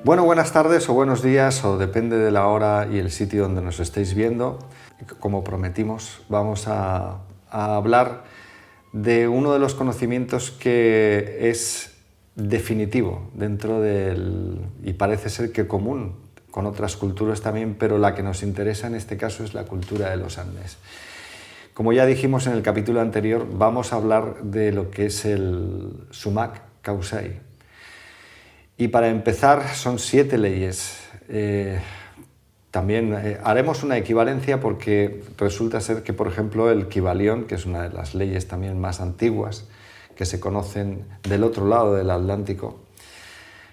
Bueno, buenas tardes o buenos días, o depende de la hora y el sitio donde nos estéis viendo. Como prometimos, vamos a hablar de uno de los conocimientos que es definitivo dentro del, y parece ser que común con otras culturas también, pero la que nos interesa en este caso es la cultura de los Andes. Como ya dijimos en el capítulo anterior, vamos a hablar de lo que es el Sumac Causay. Y para empezar, son 7 leyes. También haremos una equivalencia porque resulta ser que, por ejemplo, el Kybalión, que es una de las leyes también más antiguas que se conocen del otro lado del Atlántico,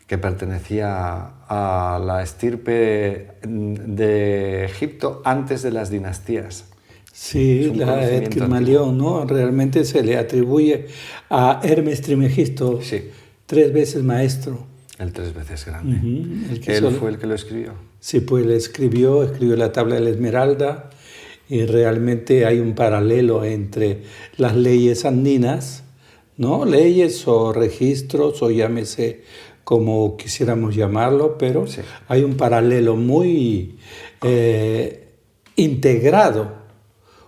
que pertenecía a la estirpe de Egipto antes de las dinastías. Sí, el Kybalión, ¿no? Realmente se le atribuye a Hermes Trismegisto, sí. 3 veces maestro. El 3 veces grande. Él fue el que lo escribió. Sí, pues él escribió la tabla de la Esmeralda, y realmente hay un paralelo entre las leyes andinas, ¿no? Leyes o registros, o llámese como quisiéramos llamarlo, pero sí, hay un paralelo muy integrado,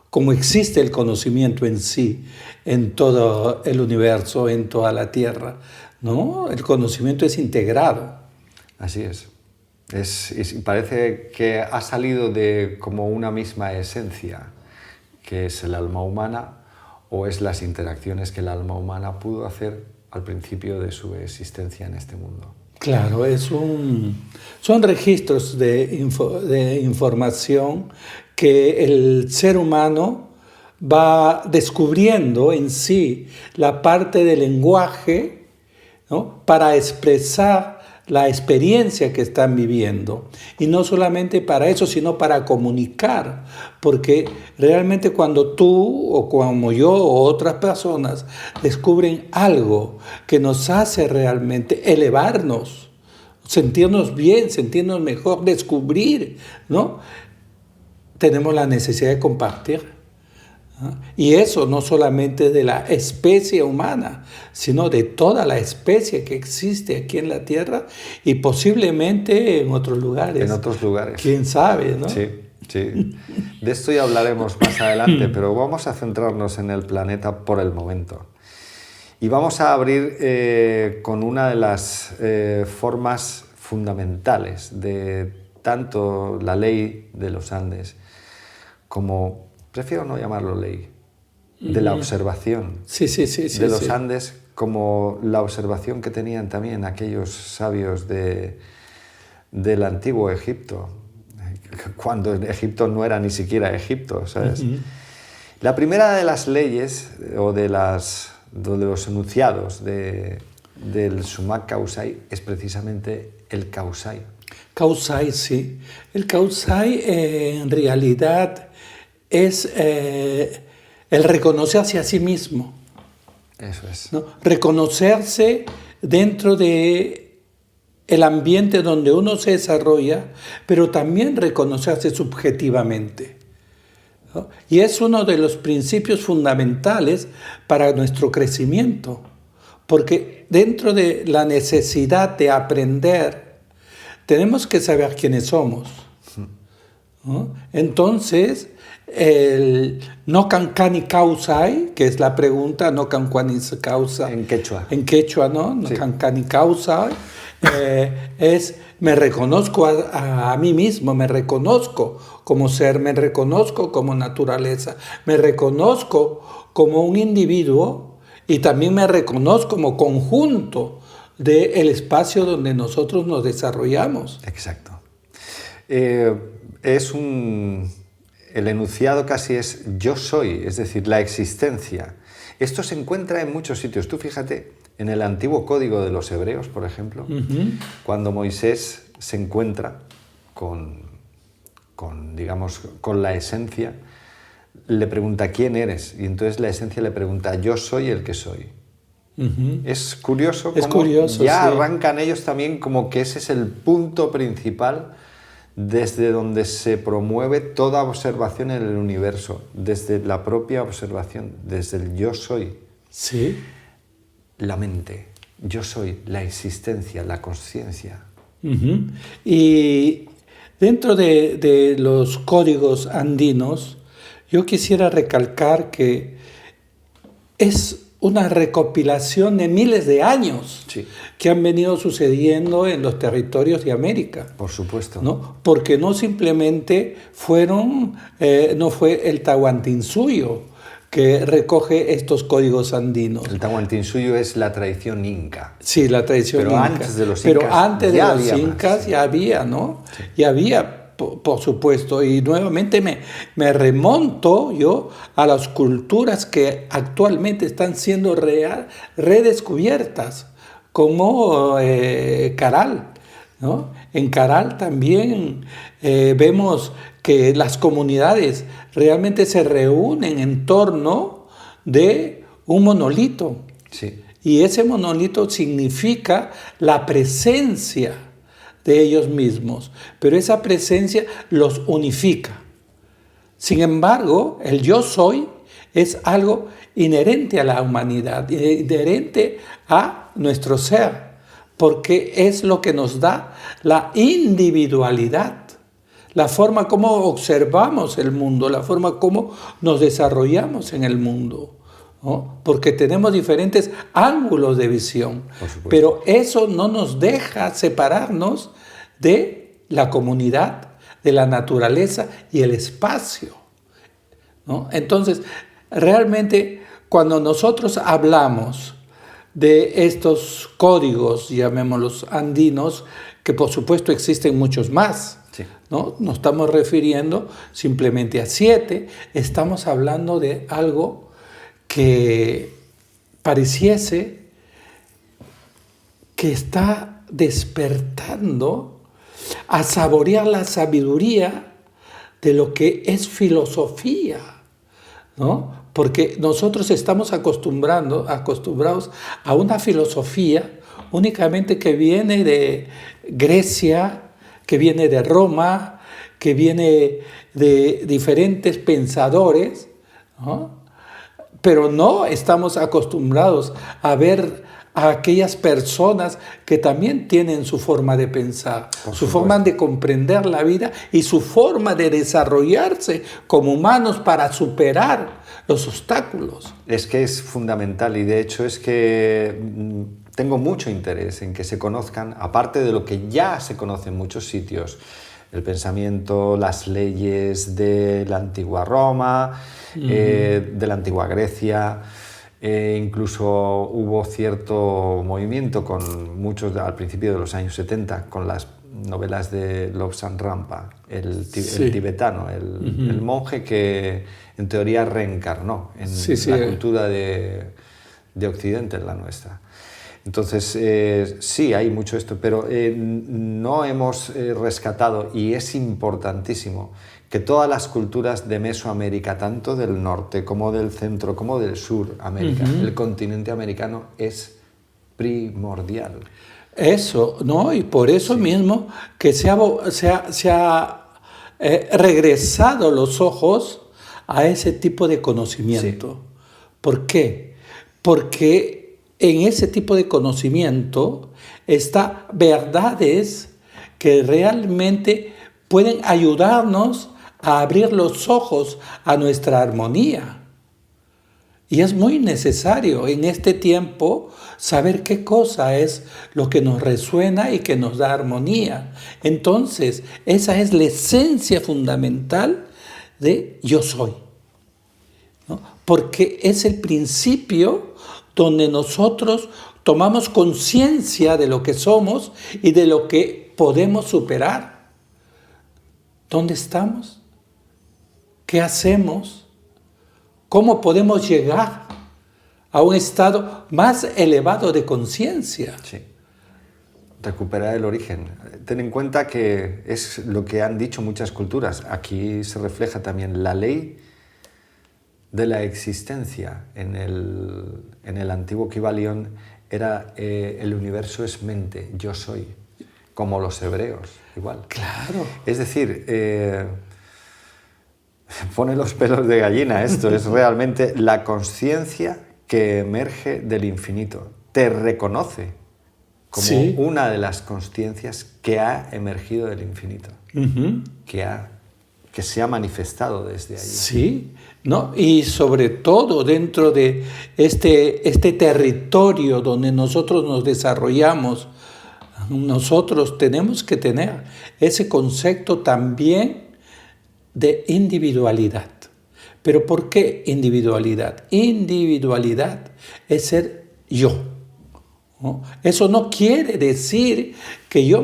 como existe el conocimiento en sí, en todo el universo, en toda la Tierra, ¿no? El conocimiento es integrado. Así es. Parece que ha salido de como una misma esencia, que es el alma humana, o es las interacciones que el alma humana pudo hacer al principio de su existencia en este mundo. Claro, son registros de información que el ser humano va descubriendo en sí, la parte del lenguaje, ¿no? Para expresar la experiencia que están viviendo. Y no solamente para eso, sino para comunicar. Porque realmente cuando tú, o como yo, o otras personas descubren algo que nos hace realmente elevarnos, sentirnos bien, sentirnos mejor, descubrir, ¿no? Tenemos la necesidad de compartir. Y eso no solamente de la especie humana, sino de toda la especie que existe aquí en la Tierra y posiblemente en otros lugares. En otros lugares. ¿Quién sabe, no? Sí, sí. De esto ya hablaremos más adelante, pero vamos a centrarnos en el planeta por el momento. Y vamos a abrir con una de las formas fundamentales de tanto la ley de los Andes como... Prefiero no llamarlo ley, de la observación de los Andes, como la observación que tenían también aquellos sabios del antiguo Egipto, cuando Egipto no era ni siquiera Egipto, ¿sabes? La primera de las leyes, o de los enunciados del Sumac Causay, es precisamente el Causay. Causay, sí. El Causay en realidad es el reconocerse a sí mismo. Eso es. ¿No? Reconocerse dentro de el ambiente donde uno se desarrolla, pero también reconocerse subjetivamente, ¿no? Y es uno de los principios fundamentales para nuestro crecimiento, porque dentro de la necesidad de aprender, tenemos que saber quiénes somos, ¿no? Entonces, el no cancani causai, que es la pregunta, no cancani causa. En quechua. En quechua, ¿no? No sí. Cancani causai, es me reconozco a mí mismo, me reconozco como ser, me reconozco como naturaleza, me reconozco como un individuo y también me reconozco como conjunto del espacio donde nosotros nos desarrollamos. Exacto. El enunciado casi es yo soy, es decir, la existencia. Esto se encuentra en muchos sitios. Tú fíjate, en el antiguo código de los hebreos, por ejemplo, cuando Moisés se encuentra con la esencia, le pregunta ¿quién eres? Y entonces la esencia le pregunta yo soy el que soy. Es curioso cómo ya arrancan ellos también como que ese es el punto principal desde donde se promueve toda observación en el universo, desde la propia observación, desde el yo soy. Sí. La mente, yo soy, la existencia, la consciencia. Ujú. Y dentro de los códigos andinos, yo quisiera recalcar que es una recopilación de miles de años Sí, que han venido sucediendo en los territorios de América, por supuesto. ¿no? Porque no simplemente no fue el Tahuantinsuyo que recoge estos códigos andinos. El Tahuantinsuyo es la tradición inca. Sí, la tradición Pero inca. antes de los Pero incas antes de ya los había más, incas sí. ya había, ¿no? Ya había, por supuesto. Y nuevamente me remonto yo a las culturas que actualmente están siendo redescubiertas, como Caral, ¿no? En Caral también vemos que las comunidades realmente se reúnen en torno de un monolito. Sí, Y ese monolito significa la presencia de ellos mismos, pero esa presencia los unifica. Sin embargo, el yo soy es algo inherente a la humanidad, inherente a nuestro ser, porque es lo que nos da la individualidad, la forma como observamos el mundo, la forma como nos desarrollamos en el mundo, ¿no? Porque tenemos diferentes ángulos de visión, por supuesto. pero eso no nos deja separarnos de la comunidad, de la naturaleza y el espacio, ¿no? Entonces, realmente, cuando nosotros hablamos de estos códigos, llamémoslos andinos, que por supuesto existen muchos más, Sí. ¿no? No estamos refiriendo simplemente a 7, estamos hablando de algo que pareciese que está despertando a saborear la sabiduría de lo que es filosofía, ¿no? Porque nosotros estamos acostumbrados a una filosofía únicamente que viene de Grecia, que viene de Roma, que viene de diferentes pensadores, ¿no? Pero no estamos acostumbrados a ver a aquellas personas que también tienen su forma de pensar, su forma de comprender la vida y su forma de desarrollarse como humanos para superar los obstáculos. Es que es fundamental y de hecho es que tengo mucho interés en que se conozcan, aparte de lo que ya se conoce en muchos sitios, el pensamiento, las leyes de la antigua Roma, de la antigua Grecia. Incluso hubo cierto movimiento con muchos al principio de los años 70 con las novelas de Lobsang Rampa, el tibetano, el monje que en teoría reencarnó en la cultura de Occidente, en la nuestra. Entonces, sí, hay mucho esto, pero no hemos rescatado, y es importantísimo, que todas las culturas de Mesoamérica, tanto del norte como del centro, como del sur América, el continente americano es primordial. Eso, ¿no? Y por eso mismo que se ha regresado los ojos a ese tipo de conocimiento. Sí. ¿Por qué? Porque en ese tipo de conocimiento está verdades que realmente pueden ayudarnos a abrir los ojos a nuestra armonía. Y es muy necesario en este tiempo saber qué cosa es lo que nos resuena y que nos da armonía. Entonces, esa es la esencia fundamental de yo soy, ¿no? Porque es el principio donde nosotros tomamos conciencia de lo que somos y de lo que podemos superar. ¿Dónde estamos? ¿Qué hacemos? ¿Cómo podemos llegar a un estado más elevado de conciencia? Sí. Recuperar el origen. Ten en cuenta que es lo que han dicho muchas culturas. Aquí se refleja también la ley de la existencia. En el antiguo Kybalión era el universo es mente, yo soy, como los hebreos, igual. Claro. Es decir, pone los pelos de gallina esto, es realmente la conciencia que emerge del infinito, te reconoce como Sí. una de las consciencias que ha emergido del infinito, Ujú. que se ha manifestado desde allí. Sí, ¿no? Y sobre todo dentro de este territorio donde nosotros nos desarrollamos, nosotros tenemos que tener ese concepto también de individualidad. ¿Pero por qué individualidad? Individualidad es ser yo, ¿no? Eso no quiere decir que yo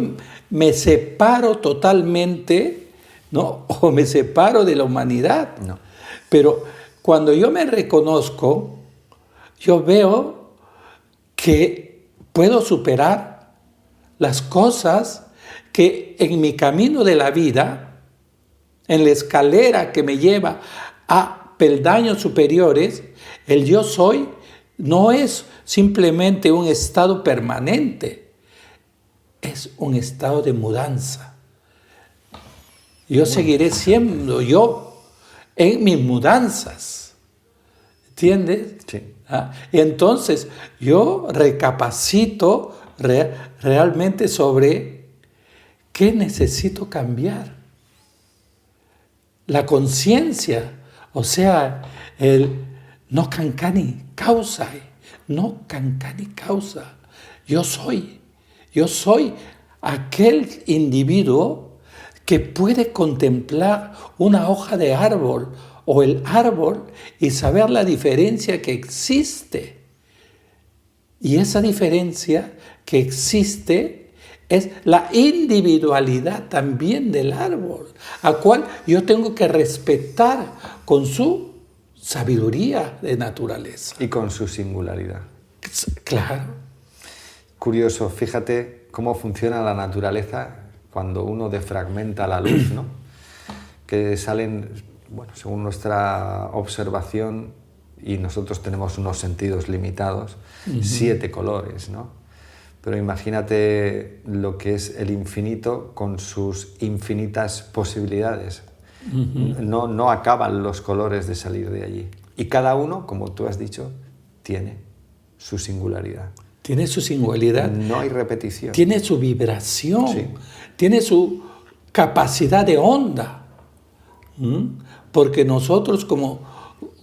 me separo totalmente, ¿no? O me separo de la humanidad. No. Pero cuando yo me reconozco, yo veo que puedo superar las cosas que en mi camino de la vida, en la escalera que me lleva a peldaños superiores, el yo soy no es simplemente un estado permanente, es un estado de mudanza. Yo seguiré siendo yo en mis mudanzas, ¿entiendes? Sí. Y entonces yo recapacito realmente sobre qué necesito cambiar. La conciencia, o sea, el no cancani causa, no cancani causa. Yo soy aquel individuo que puede contemplar una hoja de árbol o el árbol y saber la diferencia que existe. Y esa diferencia que existe es la individualidad también del árbol, a cual yo tengo que respetar con su sabiduría de naturaleza. Y con su singularidad. Claro. Curioso, fíjate cómo funciona la naturaleza cuando uno defragmenta la luz, ¿no? Que salen, bueno, según nuestra observación, y nosotros tenemos unos sentidos limitados, 7 colores, ¿no? Pero imagínate lo que es el infinito con sus infinitas posibilidades. No acaban los colores de salir de allí. Y cada uno, como tú has dicho, tiene su singularidad. Tiene su singularidad. No hay repetición. Tiene su vibración. Sí. Tiene su capacidad de onda. Porque nosotros como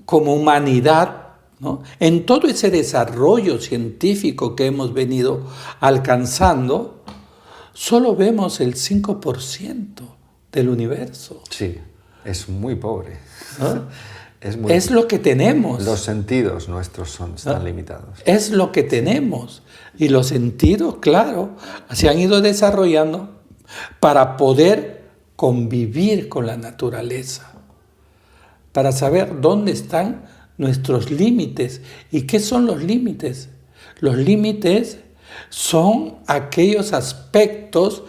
humanidad, ¿no? En todo ese desarrollo científico que hemos venido alcanzando, solo vemos el 5% del universo. Sí, es muy pobre. ¿No? Es lo que tenemos. Los sentidos nuestros están limitados. Es lo que tenemos. Y los sentidos, claro, se han ido desarrollando para poder convivir con la naturaleza, para saber dónde están nuestros límites. ¿Y qué son los límites? Los límites son aquellos aspectos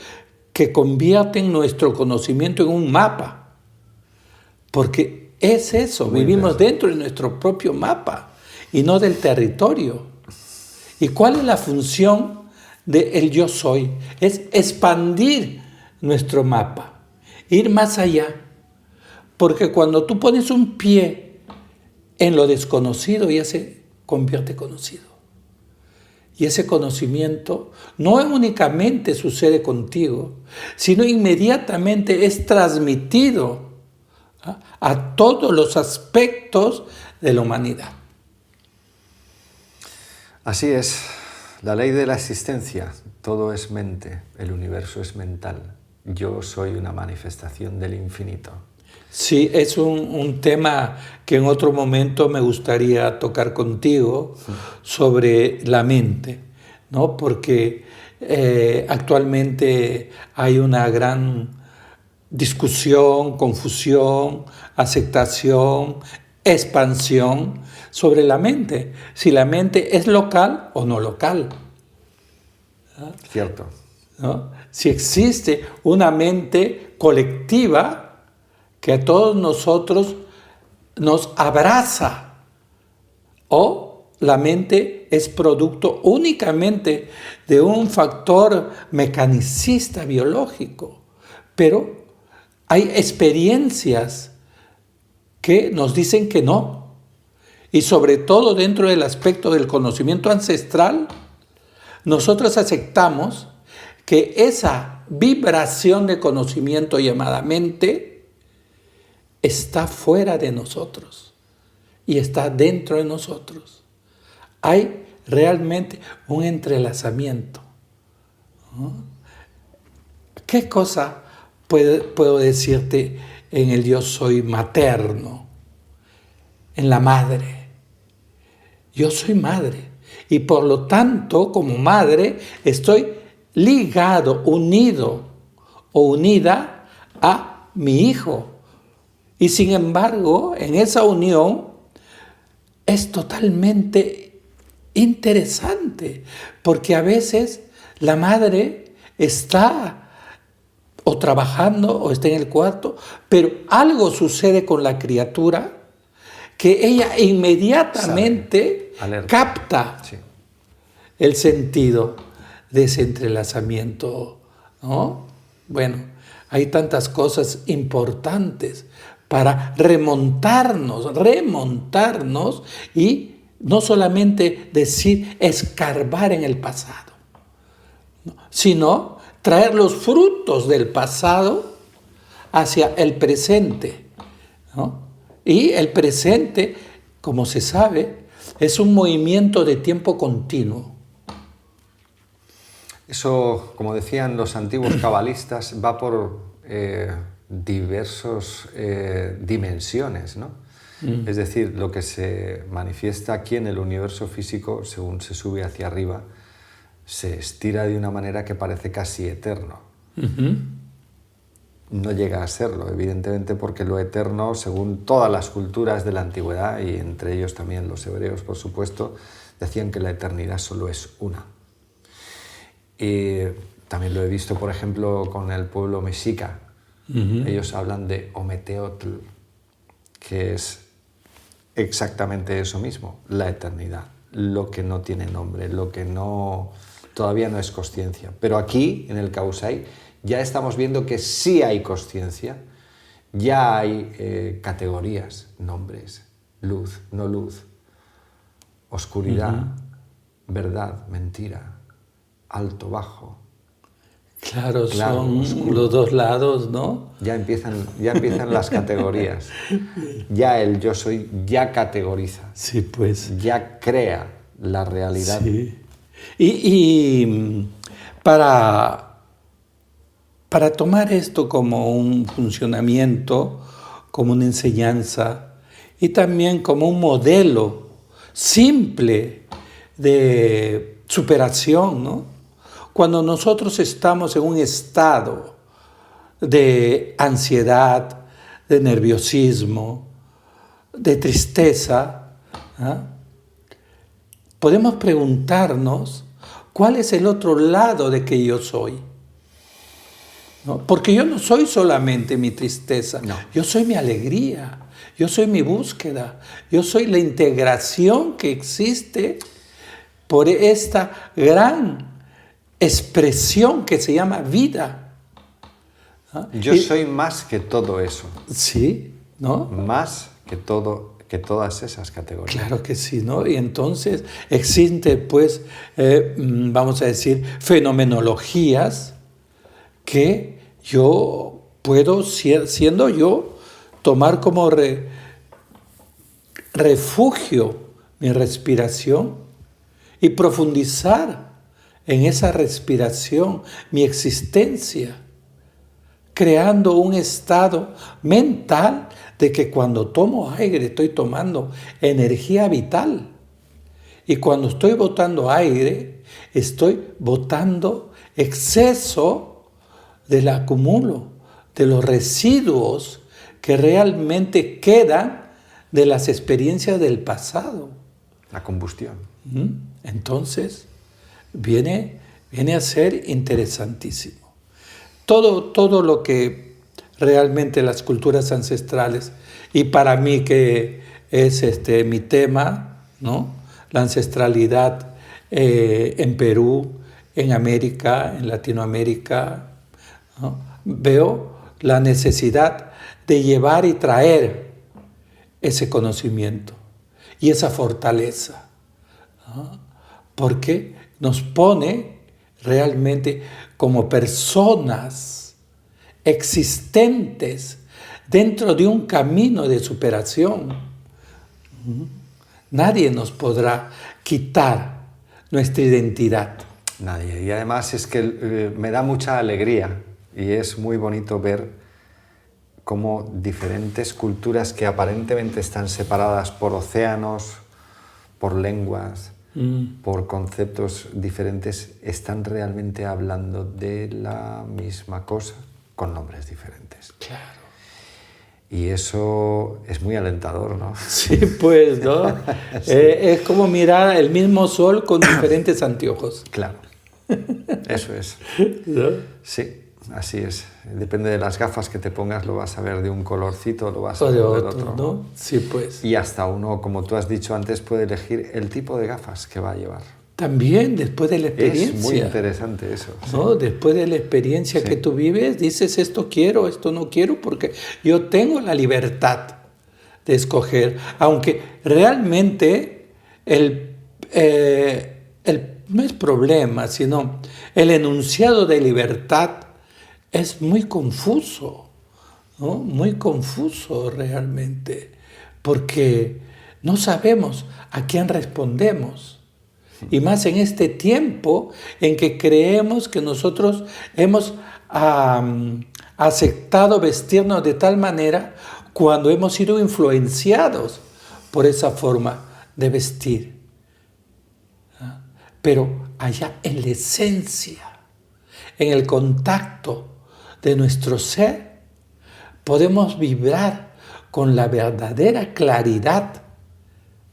que convierten nuestro conocimiento en un mapa. Porque es eso, vivimos dentro de nuestro propio mapa y no del territorio. ¿Y cuál es la función del yo soy? Es expandir nuestro mapa, ir más allá. Porque cuando tú pones un pie en lo desconocido, ya se convierte conocido. Y ese conocimiento no únicamente sucede contigo, sino inmediatamente es transmitido a todos los aspectos de la humanidad. Así es, la ley de la existencia, todo es mente, el universo es mental. Yo soy una manifestación del infinito. Sí, es un tema que en otro momento me gustaría tocar contigo sobre la mente, ¿no? Porque actualmente hay una gran discusión, confusión, aceptación, expansión sobre la mente. Si la mente es local o no local. Cierto. ¿No? Si existe una mente colectiva que a todos nosotros nos abraza, o la mente es producto únicamente de un factor mecanicista biológico, pero hay experiencias que nos dicen que no, y sobre todo dentro del aspecto del conocimiento ancestral, nosotros aceptamos que esa vibración de conocimiento llamada mente está fuera de nosotros y está dentro de nosotros. Hay realmente un entrelazamiento, ¿no? ¿Qué cosa puedo decirte en el yo soy materno? En la madre. Yo soy madre y por lo tanto, como madre, estoy ligado, unido o unida a mi hijo. Y sin embargo, en esa unión es totalmente interesante, porque a veces la madre está o trabajando o está en el cuarto, pero algo sucede con la criatura que ella inmediatamente capta el sentido de ese entrelazamiento, ¿no? Bueno, hay tantas cosas importantes para remontarnos y no solamente decir escarbar en el pasado, ¿no? Sino traer los frutos del pasado hacia el presente, ¿no? Y el presente, como se sabe, es un movimiento de tiempo continuo. Eso, como decían los antiguos cabalistas, va por diversas dimensiones, ¿no? Es decir, lo que se manifiesta aquí en el universo físico, según se sube hacia arriba, se estira de una manera que parece casi eterno. No llega a serlo, evidentemente, porque lo eterno, según todas las culturas de la antigüedad, y entre ellos también los hebreos, por supuesto, decían que la eternidad solo es una. Y también lo he visto, por ejemplo, con el pueblo mexica. Ellos hablan de Ometeotl, que es exactamente eso mismo, la eternidad, lo que no tiene nombre, lo que todavía no es consciencia. Pero aquí, en el Kausai, ya estamos viendo que sí hay consciencia, ya hay categorías, nombres, luz, no luz, oscuridad, verdad, mentira, alto, bajo. Claro, son oscuro. Los dos lados, ¿no? Ya empiezan las categorías. Ya el yo soy ya categoriza. Sí, pues. Ya crea la realidad. Sí. Y para tomar esto como un funcionamiento, como una enseñanza y también como un modelo simple de superación, ¿no? Cuando nosotros estamos en un estado de ansiedad, de nerviosismo, de tristeza, ¿eh? Podemos preguntarnos cuál es el otro lado de que yo soy, ¿no? Porque yo no soy solamente mi tristeza, no. Yo soy mi alegría, yo soy mi búsqueda, yo soy la integración que existe por esta gran expresión que se llama vida. ¿Ah? Yo soy más que todo eso. Sí, ¿no? Más que todas esas categorías. Claro que sí, ¿no? Y entonces existe, pues, vamos a decir, fenomenologías que yo puedo, siendo yo, tomar como refugio mi respiración y profundizar en esa respiración mi existencia, creando un estado mental de que cuando tomo aire estoy tomando energía vital y cuando estoy botando aire estoy botando exceso del acumulo, de los residuos que realmente quedan de las experiencias del pasado. La combustión. Entonces, viene a ser interesantísimo. Todo lo que realmente las culturas ancestrales, y para mí que es mi tema, ¿no? La ancestralidad en Perú, en América, en Latinoamérica, ¿no? Veo la necesidad de llevar y traer ese conocimiento y esa fortaleza, ¿no? porque nos pone realmente como personas existentes dentro de un camino de superación. Nadie nos podrá quitar nuestra identidad. Nadie. Y además es que me da mucha alegría y es muy bonito ver cómo diferentes culturas que aparentemente están separadas por océanos, por lenguas, por conceptos diferentes, están realmente hablando de la misma cosa con nombres diferentes. Claro. Y eso es muy alentador, ¿no? Sí, pues, ¿no? Sí. Es como mirar el mismo sol con diferentes anteojos. Claro, eso es. ¿No? Sí, así es. Depende de las gafas que te pongas, lo vas a ver de un colorcito, lo vas a O ver de del otro, otro. ¿no? Sí, pues. Y hasta uno, como tú has dicho antes, puede elegir el tipo de gafas que va a llevar. También después de la experiencia. Es muy interesante eso. ¿No? Sí. Después de la experiencia sí. que tú vives, dices esto quiero, esto no quiero, porque yo tengo la libertad de escoger. Aunque realmente no es problema, sino el enunciado de libertad es muy confuso, ¿no? Muy confuso realmente, porque no sabemos a quién respondemos. Y más en este tiempo en que creemos que nosotros hemos aceptado vestirnos de tal manera cuando hemos sido influenciados por esa forma de vestir. Pero allá en la esencia, en el contacto de nuestro ser, podemos vibrar con la verdadera claridad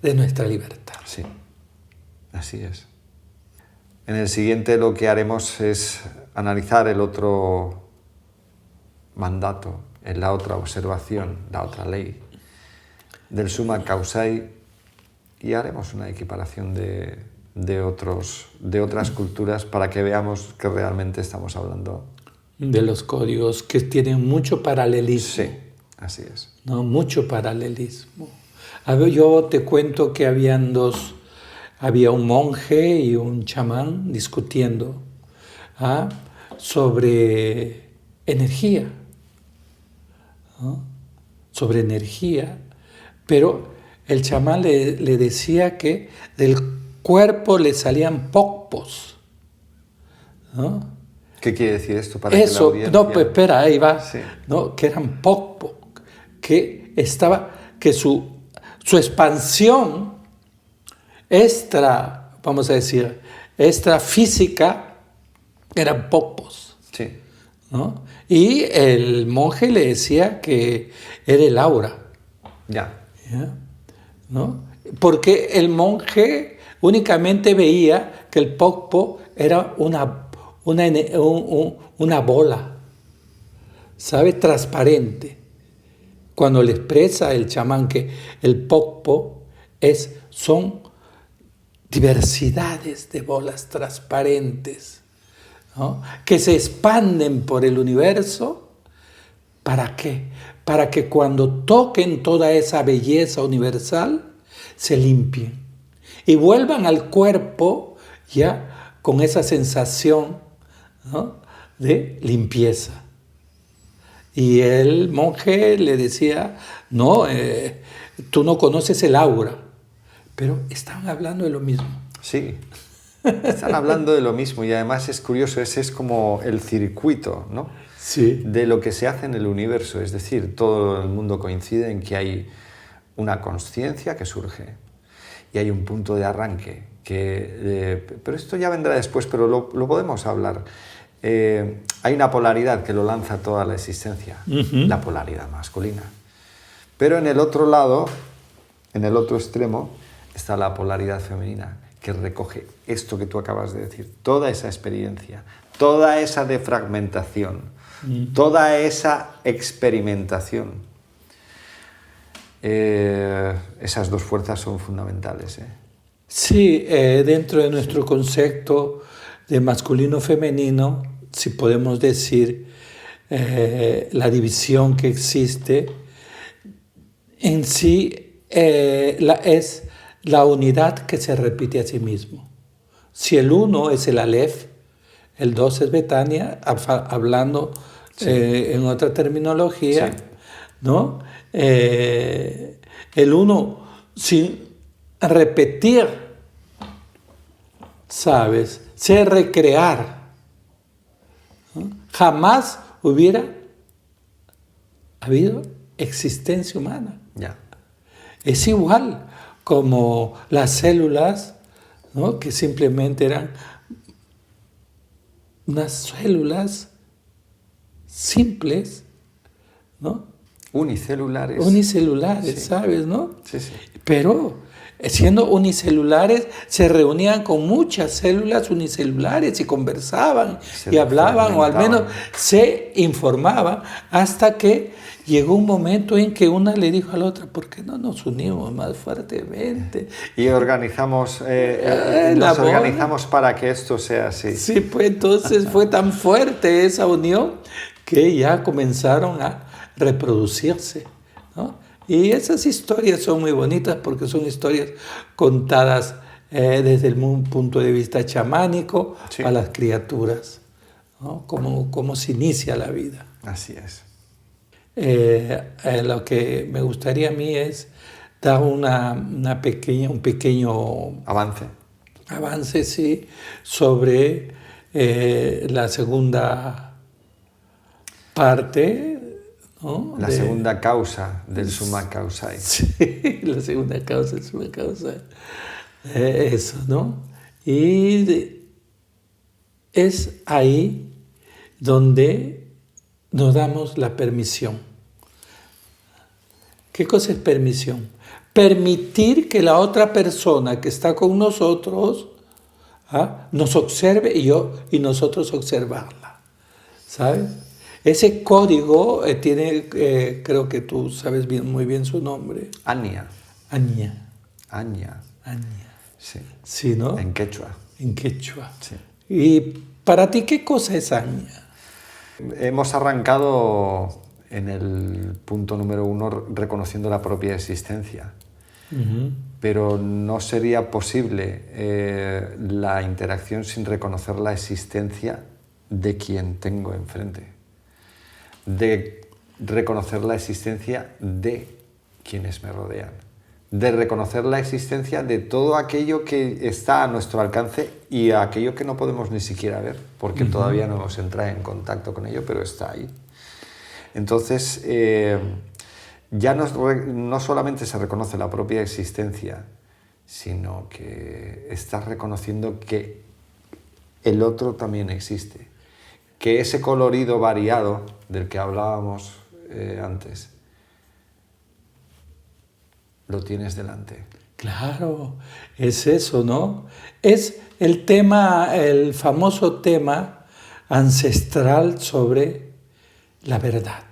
de nuestra libertad. Sí. Así es. En el siguiente lo que haremos es analizar el otro mandato, la otra observación, la otra ley del summa causae y haremos una equiparación de otras culturas para que veamos que realmente estamos hablando de los códigos que tienen mucho paralelismo. Sí, así es. ¿No? Mucho paralelismo. A ver, yo te cuento que había un monje y un chamán discutiendo sobre energía, ¿no? Sobre energía, pero el chamán le decía que del cuerpo le salían pocpos, ¿no? ¿Qué quiere decir esto para eso, que la audiencia... No, pues espera, ahí va, sí. ¿no? Que eran pocpos, que su expansión vamos a decir, extra física, eran pocpos. Sí. ¿No? Y el monje le decía que era el aura. Ya. ¿No? Porque el monje únicamente veía que el pokpo era una bola, ¿sabe? Transparente. Cuando le expresa el chamán que el pokpo son diversidades de bolas transparentes, ¿no? Que se expanden por el universo. ¿Para qué? Para que cuando toquen toda esa belleza universal, se limpien y vuelvan al cuerpo ya con esa sensación, ¿no? De limpieza. Y el monje le decía, no, tú no conoces el aura, pero están hablando de lo mismo. Sí, están hablando de lo mismo y además es curioso, ese es como el circuito, ¿no? Sí. De lo que se hace en el universo, es decir, todo el mundo coincide en que hay una consciencia que surge y hay un punto de arranque, pero esto ya vendrá después, pero lo podemos hablar. Hay una polaridad que lo lanza toda la existencia, la polaridad masculina. Pero en el otro lado, en el otro extremo, está la polaridad femenina, que recoge esto que tú acabas de decir, toda esa experiencia, toda esa defragmentación, toda esa experimentación. Esas dos fuerzas son fundamentales. Sí, dentro de nuestro concepto de masculino-femenino, si podemos decir la división que existe, en sí es la unidad que se repite a sí mismo. Si el 1 es el Aleph, el 2 es Betania, hablando en otra terminología, Sí. ¿no? El 1 sin repetir, ¿sabes? Sin recrear, ¿no? Jamás hubiera habido existencia humana. Ya. Es igual como las células, ¿no? Que simplemente eran unas células simples, ¿no? Unicelulares. Unicelulares, Sí. ¿sabes, no? Sí, sí. Pero siendo unicelulares se reunían con muchas células unicelulares y conversaban y hablaban, o al menos se informaban, hasta que llegó un momento en que una le dijo a la otra: ¿por qué no nos unimos más fuertemente? Y organizamos, La nos boda. organizamos para que esto sea así. Sí, pues entonces fue tan fuerte esa unión que ya comenzaron a reproducirse, ¿no? Y esas historias son muy bonitas porque son historias contadas desde el punto de vista chamánico, Sí. a las criaturas, ¿no? Cómo se inicia la vida. Así es. Lo que me gustaría a mí es dar un pequeño avance, sí, sobre la segunda parte, ¿no? La segunda causa del Summa Causae. Sí, la segunda causa es una causa. Eso, ¿no? Y es ahí donde nos damos la permisión. ¿Qué cosa es permisión? Permitir que la otra persona que está con nosotros nos observe y nosotros observarla, ¿sabes? Ese código tiene, creo que tú sabes muy bien su nombre. Anya. Anya. Anya. Anya. Sí. Sí, ¿no? En quechua. En quechua. Sí. ¿Y para ti qué cosa es Anya? Hemos arrancado en el punto número 1 reconociendo la propia existencia. Uh-huh. Pero no sería posible la interacción sin reconocer la existencia de quien tengo enfrente. De reconocer la existencia de quienes me rodean. De reconocer la existencia de todo aquello que está a nuestro alcance y aquello que no podemos ni siquiera ver, porque todavía no hemos entrado en contacto con ello, pero está ahí. Entonces, ya no solamente se reconoce la propia existencia, sino que estás reconociendo que el otro también existe, que ese colorido variado del que hablábamos antes, lo tienes delante. Claro, es eso, ¿no? Es el tema, el famoso tema ancestral sobre la verdad,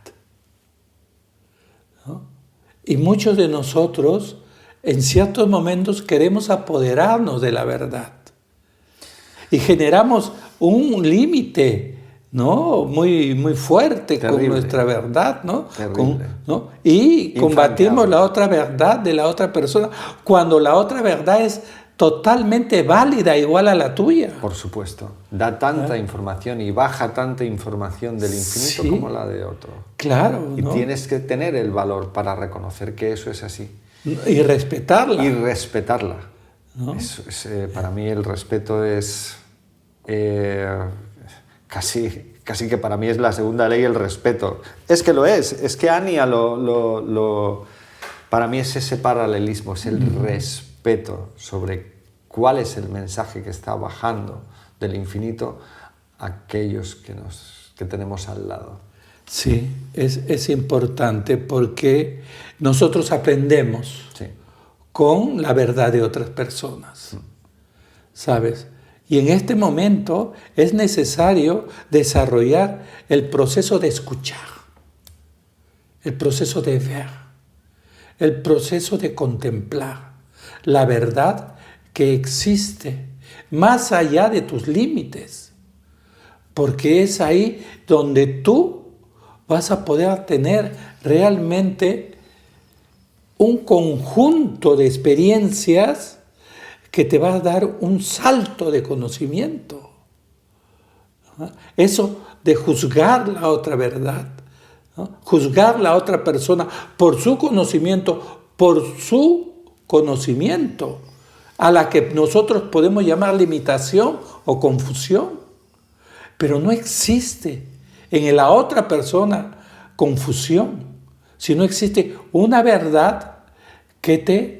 ¿no? Y muchos de nosotros en ciertos momentos queremos apoderarnos de la verdad y generamos un límite, ¿no? Muy, muy fuerte. Terrible. Con nuestra verdad, ¿no? ¿no? Y combatimos la otra verdad de la otra persona cuando la otra verdad es totalmente válida, igual a la tuya. Por supuesto. Da tanta información y baja tanta información del infinito como la de otro. Claro. Y tienes que tener el valor para reconocer que eso es así. Y respetarla. Y respetarla. ¿No? Para mí el respeto es casi que para mí es la segunda ley, el respeto. Es que lo es que Anya para mí es ese paralelismo, es el respeto sobre cuál es el mensaje que está bajando del infinito a aquellos que tenemos al lado. Sí, es importante porque nosotros aprendemos con la verdad de otras personas, ¿sabes? Y en este momento es necesario desarrollar el proceso de escuchar, el proceso de ver, el proceso de contemplar la verdad que existe más allá de tus límites, porque es ahí donde tú vas a poder tener realmente un conjunto de experiencias que te va a dar un salto de conocimiento. ¿No? Eso de juzgar la otra verdad, ¿no? Juzgar la otra persona por su conocimiento, a la que nosotros podemos llamar limitación o confusión. Pero no existe en la otra persona confusión, sino existe una verdad que te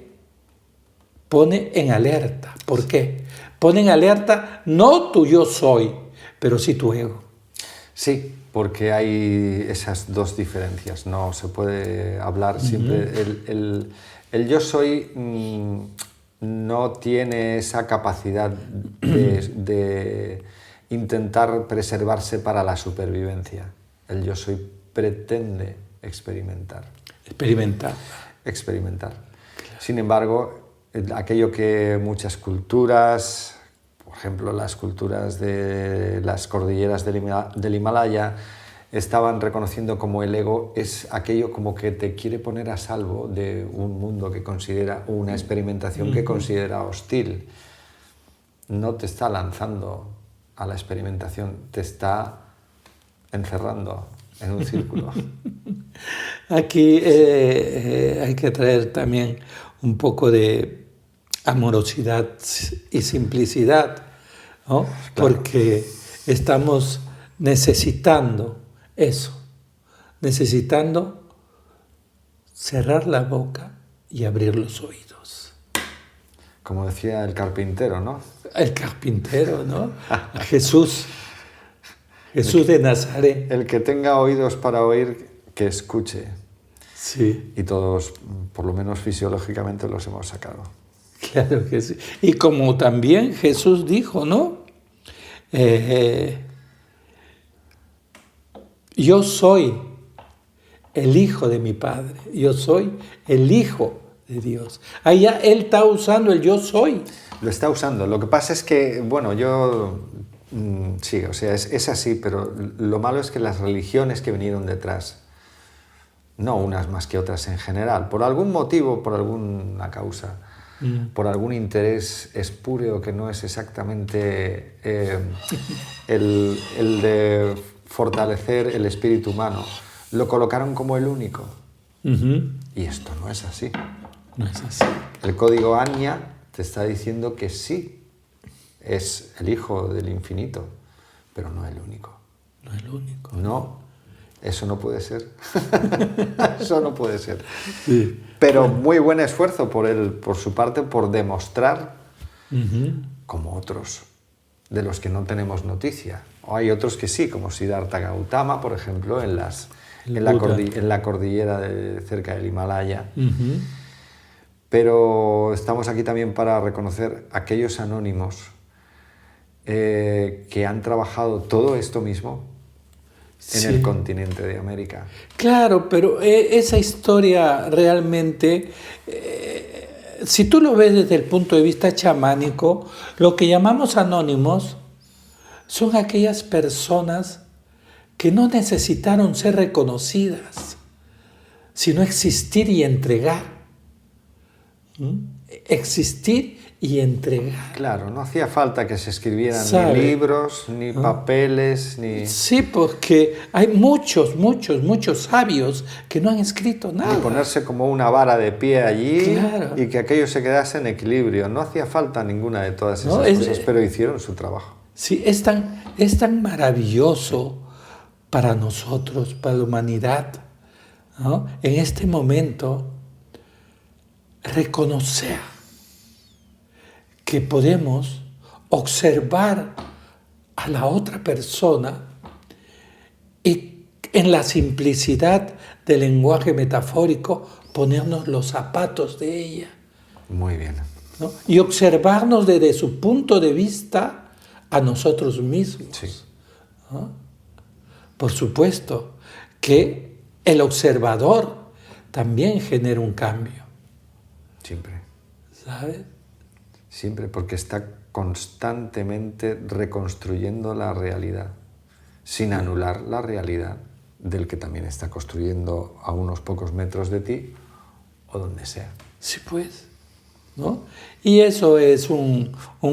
pone en alerta. ¿Por qué? Pone en alerta no tu yo soy, pero sí tu ego. Sí, porque hay esas dos diferencias, no se puede hablar siempre. El yo soy no tiene esa capacidad de intentar preservarse para la supervivencia. El yo soy pretende experimentar. Experimentar. Sin embargo, aquello que muchas culturas, por ejemplo las culturas de las cordilleras del Himalaya, estaban reconociendo como el ego es aquello como que te quiere poner a salvo de un mundo que considera, una experimentación que considera hostil. No te está lanzando a la experimentación, te está encerrando en un círculo. Aquí hay que traer también un poco de amorosidad y simplicidad, ¿no? Claro. Porque estamos necesitando eso, necesitando cerrar la boca y abrir los oídos. Como decía el carpintero, ¿no? El carpintero, ¿no? Jesús de Nazaret. El que tenga oídos para oír, que escuche. Sí. Y todos, por lo menos fisiológicamente, los hemos sacado. Claro que sí. Y como también Jesús dijo, ¿no? Yo soy el Hijo de mi Padre. Yo soy el Hijo de Dios. Ahí ya Él está usando el yo soy. Lo está usando. Lo que pasa es que, bueno, sí, o sea, es así, pero lo malo es que las religiones que vinieron detrás, no unas más que otras en general, por algún motivo, por alguna causa, por algún interés espúreo que no es exactamente el de fortalecer el espíritu humano, lo colocaron como el único. Y esto no es así. No es así. El código Anya te está diciendo que sí, es el Hijo del Infinito, pero no el único. No el único. No, eso no puede ser. Eso no puede ser. Sí. Pero muy buen esfuerzo por su parte, por demostrar, como otros, de los que no tenemos noticia. O hay otros que sí, como Siddhartha Gautama, por ejemplo, en la cordillera cerca del Himalaya. Pero estamos aquí también para reconocer aquellos anónimos que han trabajado todo esto mismo en el continente de América. Claro, pero esa historia realmente, si tú lo ves desde el punto de vista chamánico, lo que llamamos anónimos son aquellas personas que no necesitaron ser reconocidas, sino existir y entregar. Existir y entregar. Claro, no hacía falta que se escribieran ni libros, ni papeles, ni... Sí, porque hay muchos sabios que no han escrito nada. Ni ponerse como una vara de pie allí, claro, y que aquello se quedase en equilibrio. No hacía falta ninguna de todas esas cosas, pero hicieron su trabajo. Sí, es tan maravilloso para nosotros, para la humanidad, ¿no? En este momento, reconocer que podemos observar a la otra persona y en la simplicidad del lenguaje metafórico ponernos los zapatos de ella. Muy bien. ¿No? Y observarnos desde su punto de vista a nosotros mismos. Sí. ¿No? Por supuesto que el observador también genera un cambio. Siempre. ¿Sabes? Siempre, porque está constantemente reconstruyendo la realidad, sin anular la realidad del que también está construyendo a unos pocos metros de ti o donde sea. Sí, pues. ¿no? Y eso es un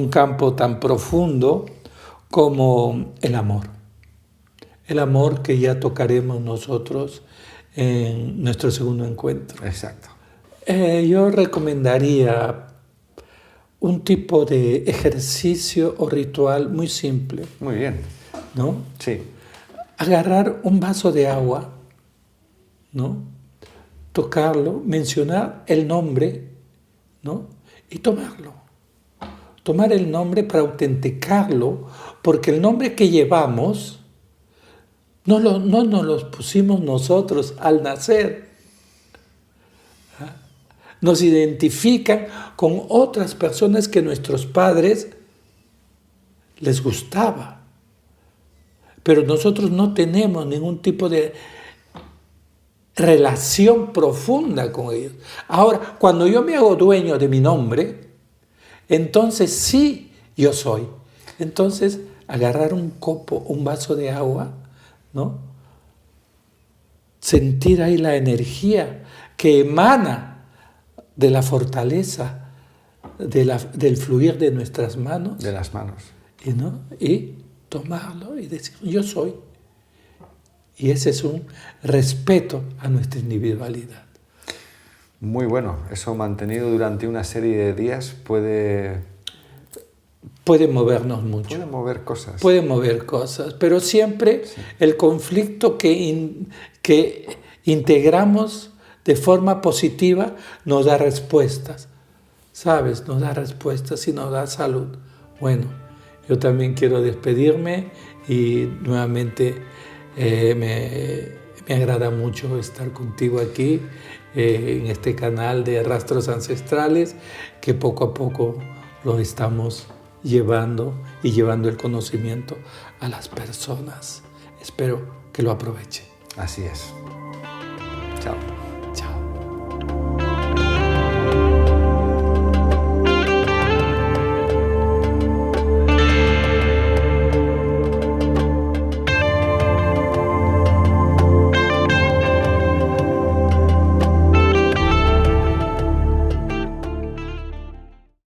campo tan profundo como el amor. El amor que ya tocaremos nosotros en nuestro segundo encuentro. Exacto. Yo recomendaría un tipo de ejercicio o ritual muy simple, Muy bien. ¿no? Sí. Agarrar un vaso de agua, ¿no? Tocarlo, mencionar el nombre, ¿no? Y tomarlo. Tomar el nombre para autenticarlo, porque el nombre que llevamos no nos lo pusimos nosotros al nacer. Nos identifican con otras personas que nuestros padres les gustaba. Pero nosotros no tenemos ningún tipo de relación profunda con ellos. Ahora, cuando yo me hago dueño de mi nombre, entonces sí yo soy. Entonces, agarrar un copo, un vaso de agua, ¿no? Sentir ahí la energía que emana de la fortaleza, del fluir de nuestras manos. De las manos. ¿No? Y tomarlo y decir, yo soy. Y ese es un respeto a nuestra individualidad. Muy bueno. Eso mantenido durante una serie de días puede movernos mucho. Puede mover cosas. Puede mover cosas, pero siempre sí. El conflicto que integramos de forma positiva nos da respuestas, ¿sabes? Nos da respuestas y nos da salud. Bueno, yo también quiero despedirme y nuevamente me agrada mucho estar contigo aquí en este canal de Rastros Ancestrales que poco a poco lo estamos llevando y llevando el conocimiento a las personas. Espero que lo aprovechen. Así es. Chao.